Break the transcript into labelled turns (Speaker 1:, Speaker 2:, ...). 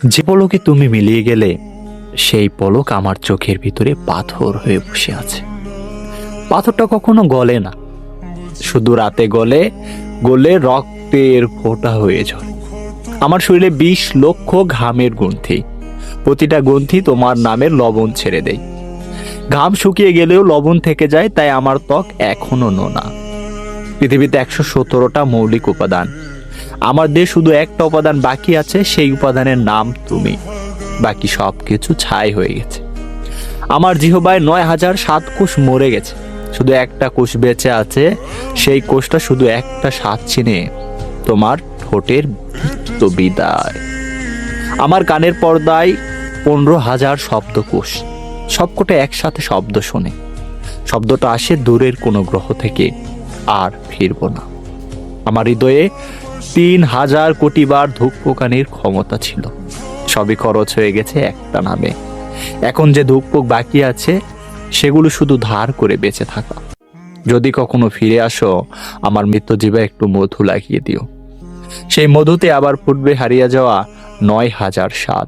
Speaker 1: যে পলকে তুমি মিলিয়ে গেলে সেই পলক আমার চোখের ভিতরে পাথর হয়ে বসে আছে। পাথরটা কখনো গলে না, শুধু রাতে গলে গলে রক্তের ফোঁটা হয়ে ঝরে। আমার শরীরে 20 লক্ষ ঘামের গ্রন্থি, প্রতিটা গ্রন্থি তোমার নামের লবণ ছেড়ে দেয়। ঘাম শুকিয়ে গেলেও লবণ থেকে যায়, তাই আমার ত্বক এখনো নোনা। পৃথিবীতে 117টা মৌলিক উপাদান, আমার দেশ শুধু একটা উপাদান বাকি আছে, সেই উপাদানের নাম তুমি। বাকি সব কিছু ছাই হয়ে গেছে। আমার জিহ্বায় 9007 কোষ মরে গেছে, শুধু একটা কোষ বেঁচে আছে। সেই কোষটা শুধু একটা স্বাদ চিনে, তোমার ঠোঁটের তো বিদায়। আমার কানের পর্দায় 15,000 শব্দকোষ, সবকটা একসাথে শব্দ শোনে। শব্দটা আসে দূরের কোনো গ্রহ থেকে, আর ফিরবো না। আমার হৃদয়ে 3,000 কোটি বার ধূপকানির ক্ষমতা ছিল, সবই খরচ হয়ে গেছে একটা নামে। এখন যে ধূপক বাকি আছে, সেগুলো শুধু ধার করে বেঁচে থাকা। যদি কখনো ফিরে আসো, আমার মৃত্যুজীবে একটু মধু লাগিয়ে দিও। সেই মধুতে আবার ফুটবে হারিয়ে যাওয়া 9,000 স্বাদ।